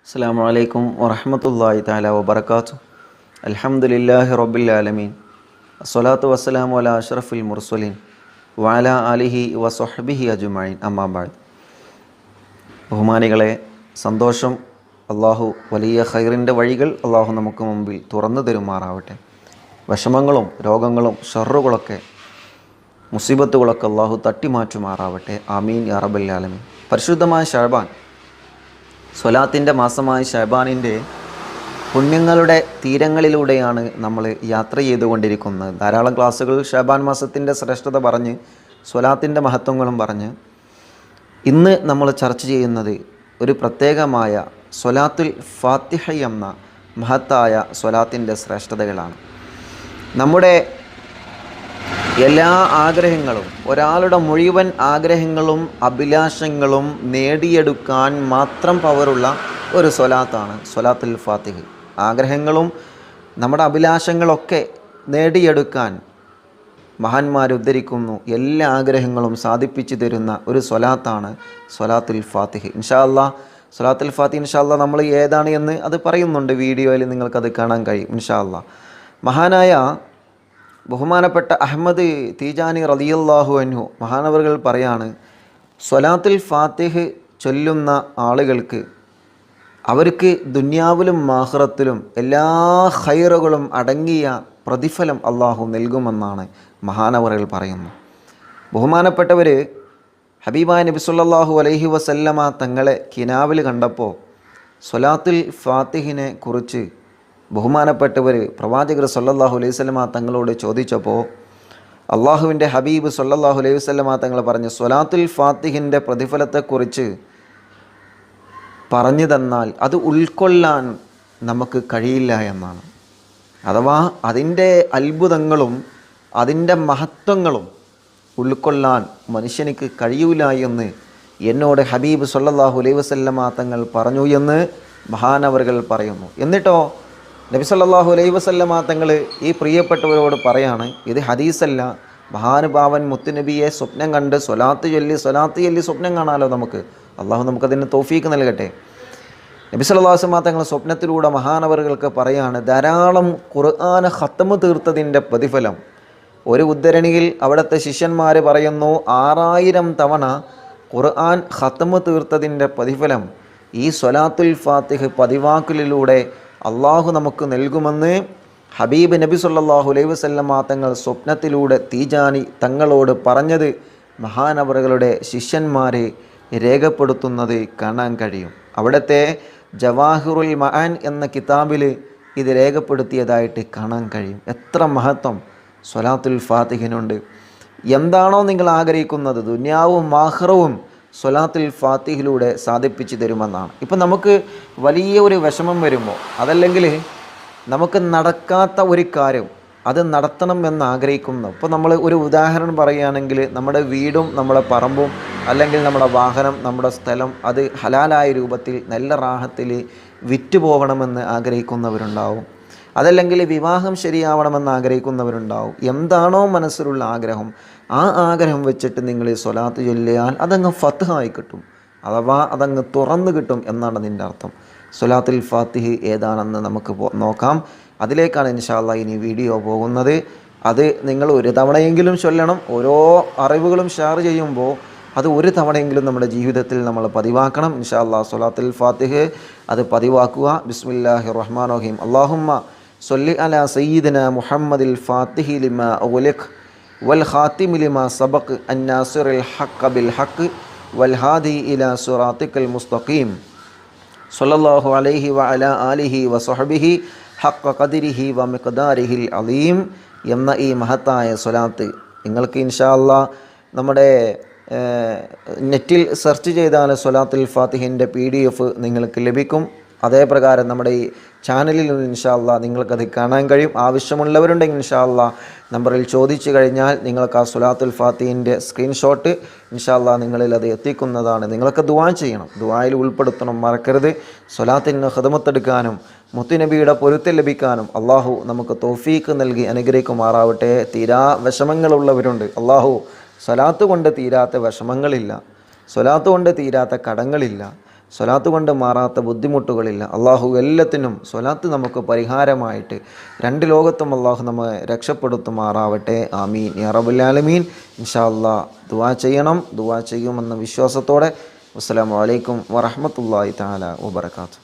അസ്സലാമു അലൈക്കും വറഹ്മത്തുള്ളാഹി തആല വബറകാതുഹു. അൽഹംദുലില്ലാഹി റബ്ബിൽ ആലമീൻ. അസ്സലാത്തു വസ്സലാമു അലാ അഷ്റഫിൽ മുർസലീൻ വഅലാ ആലിഹി വസ്വഹ്ബിഹി അജ്മഈൻ. അമ്മാ ബഅദ്. ബഹുമാനികളെ, സന്തോഷം. അള്ളാഹു വലിയ ഖൈറിൻ്റെ വഴികൾ അള്ളാഹു നമുക്ക് മുമ്പിൽ തുറന്നു തരുമാറാവട്ടെ. വിഷമങ്ങളും രോഗങ്ങളും ഷർറുകളൊക്കെ മുസീബത്തുകളൊക്കെ അള്ളാഹു തട്ടിമാറ്റുമാറാവട്ടെ. ആമീൻ യാ റബ്ബൽ ആലമീൻ. പരിശുദ്ധമായ ശഅബാൻ, സ്വലാത്തിൻ്റെ മാസമായ ശഅബാനിൻ്റെ പുണ്യങ്ങളുടെ തീരങ്ങളിലൂടെയാണ് നമ്മൾ യാത്ര ചെയ്തുകൊണ്ടിരിക്കുന്നത്. ധാരാളം ക്ലാസ്സുകൾ ശഅബാൻ മാസത്തിൻ്റെ ശ്രേഷ്ഠത പറഞ്ഞ് സ്വലാത്തിൻ്റെ മഹത്വങ്ങളും പറഞ്ഞ് ഇന്ന് നമ്മൾ ചർച്ച ചെയ്യുന്നത് ഒരു പ്രത്യേകമായ സ്വലാത്തുൽ ഫാത്തിഹ എന്ന മഹത്തായ സ്വലാത്തിൻ്റെ ശ്രേഷ്ഠതകളാണ്. നമ്മുടെ എല്ലാ ആഗ്രഹങ്ങളും, ഒരാളുടെ മുഴുവൻ ആഗ്രഹങ്ങളും അഭിലാഷങ്ങളും നേടിയെടുക്കാൻ മാത്രം പവറുള്ള ഒരു സ്വലാത്താണ് സ്വലാത്തുൽ ഫാത്തിഹ. ആഗ്രഹങ്ങളും നമ്മുടെ അഭിലാഷങ്ങളൊക്കെ നേടിയെടുക്കാൻ മഹാന്മാർ ഉദ്ധരിക്കുന്നു. എല്ലാ ആഗ്രഹങ്ങളും സാധിപ്പിച്ചു തരുന്ന ഒരു സ്വലാത്താണ് സ്വലാത്തുൽ ഫാത്തിഹ. ഇൻഷാ അല്ലാഹ് സ്വലാത്തുൽ ഫാത്തിഹ ഇൻഷാ അല്ലാഹ് നമ്മൾ ഏതാണ് എന്ന് അത് പറയുന്നുണ്ട്, വീഡിയോയിൽ നിങ്ങൾക്കത് കാണാൻ കഴിയും ഇൻഷാ അല്ലാഹ്. മഹാനായ ബഹുമാനപ്പെട്ട അഹ്മദ് തീജാനി റളിയല്ലാഹു അൻഹു മഹാനവറുകൾ പറയാണ്, സ്വലാത്തുൽ ഫാത്തിഹ ചൊല്ലുന്ന ആളുകൾക്ക് അവർക്ക് ദുനിയാവിലും ആഖിറത്തിലും എല്ലാ ഖൈറുകളും അടങ്ങിയ പ്രതിഫലം അള്ളാഹു നൽകുമെന്നാണ് മഹാനവറുകൾ പറയുന്നു. ബഹുമാനപ്പെട്ടവർ ഹബീബായ നബി സല്ലല്ലാഹു അലൈഹി വസല്ലമ തങ്ങളെ കിനാവിൽ കണ്ടപ്പോൾ സ്വലാത്തുൽ ഫാത്തിഹിനെ കുറിച്ച് ബഹുമാനപ്പെട്ടവർ പ്രവാചകർ സല്ലല്ലാഹു അലൈഹി വസല്ലമ തങ്ങളോട് ചോദിച്ചപ്പോൾ അള്ളാഹുവിൻ്റെ ഹബീബ് സല്ലല്ലാഹു അലൈഹി വസല്ലമ തങ്ങൾ പറഞ്ഞു, സ്വലാത്തുൽ ഫാത്തിഹിൻ്റെ പ്രതിഫലത്തെക്കുറിച്ച് പറഞ്ഞു തന്നാൽ അത് ഉൾക്കൊള്ളാൻ നമുക്ക് കഴിയില്ല എന്നാണ്. അഥവാ അതിൻ്റെ അത്ഭുതങ്ങളും അതിൻ്റെ മഹത്വങ്ങളും ഉൾക്കൊള്ളാൻ മനുഷ്യനിക്ക് കഴിയൂല എന്ന് എന്നോട് ഹബീബ് സല്ലല്ലാഹു അലൈഹി വസല്ലമ തങ്ങൾ പറഞ്ഞു എന്ന് മഹാനവറുകൾ പറയുന്നു. എന്നിട്ടോ നബി സല്ലല്ലാഹു അലൈഹി വസല്ലമ തങ്ങൾ ഈ പ്രിയപ്പെട്ടവരോട് പറയാണ്, ഇത് ഹദീസല്ല, മഹാനുഭാവൻ മുത്തുനബിയെ സ്വപ്നം കണ്ട് സ്വലാത്ത് ചൊല്ലി സ്വപ്നം കാണാമല്ലോ നമുക്ക്. അള്ളാഹു നമുക്കതിന് തൗഫീക്ക് നൽകട്ടെ. നബി സല്ലല്ലാഹു അലൈഹി വസല്ലമ തങ്ങൾ സ്വപ്നത്തിലൂടെ മഹാനവറുകൾക്ക് പറയാണ്, ധാരാളം ഖുർആൻ ഖത്മ് തീർത്തതിൻ്റെ പ്രതിഫലം. ഒരു ഉദ്ധരണിയിൽ അവിടുത്തെ ശിഷ്യന്മാർ പറയുന്നു, 6000 തവണ ഖുർആൻ ഖത്മ് തീർത്തതിൻ്റെ പ്രതിഫലം ഈ സ്വലാത്തുൽ ഫാത്തിഹ പതിവാക്കലിലൂടെ അള്ളാഹു നമുക്ക് നൽകുമെന്ന് ഹബീബ് നബി സല്ലല്ലാഹു അലൈഹി വസല്ലമ തങ്ങൾ സ്വപ്നത്തിലൂടെ തീജാനി തങ്ങളോട് പറഞ്ഞത് മഹാനവറുകളുടെ ശിഷ്യന്മാരെ രേഖപ്പെടുത്തുന്നത് കാണാൻ കഴിയും. അവിടുത്തെ ജവാഹിറുൽ മആൻ എന്ന കിതാബിൽ ഇത് രേഖപ്പെടുത്തിയതായിട്ട് കാണാൻ കഴിയും. എത്ര മഹത്വം സ്വലാത്തുൽ ഫാത്തിഹിനുണ്ട്. എന്താണോ നിങ്ങൾ ആഗ്രഹിക്കുന്നത് ദുനിയാവും ആഖിറവും സ്വലാത്തുൽ ഫാത്തിഹിലൂടെ സാധിപ്പിച്ചു തരുമെന്നാണ്. ഇപ്പം നമുക്ക് വലിയ ഒരു വിഷമം വരുമ്പോൾ, അതല്ലെങ്കിൽ നമുക്ക് നടക്കാത്ത ഒരു കാര്യം അത് നടത്തണം എന്ന് ആഗ്രഹിക്കുന്നു. ഇപ്പോൾ നമ്മൾ ഒരു ഉദാഹരണം പറയുകയാണെങ്കിൽ, നമ്മുടെ വീടും നമ്മുടെ പറമ്പും അല്ലെങ്കിൽ നമ്മുടെ വാഹനം, നമ്മുടെ സ്ഥലം അത് ഹലാലായ രൂപത്തിൽ നല്ല റാഹത്തിൽ വിറ്റ് പോകണമെന്ന് ആഗ്രഹിക്കുന്നവരുണ്ടാവും. അതല്ലെങ്കിൽ വിവാഹം ശരിയാവണമെന്ന് ആഗ്രഹിക്കുന്നവരുണ്ടാവും. എന്താണോ മനസ്സിലുള്ള ആഗ്രഹം, ആ ആഗ്രഹം വെച്ചിട്ട് നിങ്ങൾ സ്വലാത്ത് ചൊല്ലിയാൽ അതങ്ങ് ഫത്ഹായി കിട്ടും, അഥവാ അതങ്ങ് തുറന്നു കിട്ടും എന്നാണ് അതിൻ്റെ അർത്ഥം. സ്വലാത്തുൽ ഫാത്തിഹ ഏതാണെന്ന് നമുക്ക് നോക്കാം. അതിലേക്കാണ് ഇൻഷാ അല്ലാഹ് ഇനി വീഡിയോ പോകുന്നത്. അത് നിങ്ങൾ ഒരു തവണയെങ്കിലും ചൊല്ലണം. ഓരോ അറിവുകളും ഷെയർ ചെയ്യുമ്പോൾ അത് ഒരു തവണയെങ്കിലും നമ്മുടെ ജീവിതത്തിൽ നമ്മൾ പതിവാക്കണം ഇൻഷാ അല്ലാഹ്. സ്വലാത്തുൽ ഫാത്തിഹ അത് പതിവാക്കുക. ബിസ്മില്ലാഹിർ റഹ്മാനിർ റഹീം. അല്ലാഹുമ്മ സ്വല്ലി അലാ സയ്യിദിന മുഹമ്മദിൽ ഫാത്തിഹി ലിമാ ഉഗ്ലിഖ് വൽ ഖാതിമി ലിമാ സബഖ് അന്നാസിറിൽ ഹഖ് ബിൽ ഹഖ് വൽ ഹാദി ഇലാ സിറാത്തിക്കൽ മുസ്തഖീം സ്വല്ലല്ലാഹു അലൈഹി വഅലാ ആലിഹി വസഹ്ബിഹി ഹഖ് ഖദ്രിഹി വ മിഖ്ദാരിഹിൽ അലീം എന്ന ഈ മഹത്തായ സ്വലാത്ത് നിങ്ങൾക്ക് ഇൻഷാ അല്ലാഹ് നമ്മുടെ നെറ്റിൽ സെർച്ച് ചെയ്താൽ സ്വലാത്തുൽ ഫാത്തിഹിൻ്റെ PDF നിങ്ങൾക്ക് ലഭിക്കും. അതേപ്രകാരം നമ്മുടെ ഈ ചാനലിൽ ഇൻഷാ അല്ലാഹ് നിങ്ങൾക്കത് കാണാൻ കഴിയും. ആവശ്യമുള്ളവരുണ്ടെങ്കിൽ ഇൻഷാ അല്ലാഹ് നമ്പറിൽ ചോദിച്ചു കഴിഞ്ഞാൽ നിങ്ങൾക്ക് ആ സ്വലാത്തുൽ ഫാത്തിഹിൻ്റെ സ്ക്രീൻഷോട്ട് ഇൻഷാ അല്ലാഹ് നിങ്ങളിൽ അത് എത്തിക്കുന്നതാണ്. നിങ്ങൾക്ക് ദുആ ചെയ്യണം, ദുആയിൽ ഉൾപ്പെടുത്തണം, മറക്കരുത്. സ്വലാത്തിന് ഖിദ്മത്തെടുക്കാനും മുത്തുനബിയുടെ പൊരുത്തം ലഭിക്കാനും അള്ളാഹു നമുക്ക് തൗഫീക്ക് നൽകി അനുഗ്രഹിക്കുമാറാവട്ടെ. തീരാ വിഷമങ്ങളുള്ളവരുണ്ട്. അള്ളാഹു സ്വലാത്ത് കൊണ്ട് തീരാത്ത വിഷമങ്ങളില്ല, സ്വലാത്ത് കൊണ്ട് തീരാത്ത കടങ്ങളില്ല, സ്വലാത്ത് കൊണ്ട് മാറാത്ത ബുദ്ധിമുട്ടുകളില്ല. അള്ളാഹു എല്ലാത്തിനും സ്വലാത്ത് നമുക്ക് പരിഹാരമായിട്ട് രണ്ട് ലോകത്തും അള്ളാഹു നമ്മെ രക്ഷപ്പെടുത്തുമാറാവട്ടെ. ആമീൻ യാ റബ്ബൽ ആലമീൻ. ഇൻഷാ അല്ലാഹ് ദുആ ചെയ്യണം. ദുആ ചെയ്യുമെന്ന വിശ്വാസത്തോടെ അസ്സലാമു അലൈക്കും വറഹ്മത്തുള്ളാഹി തആല വബറകാതുഹു.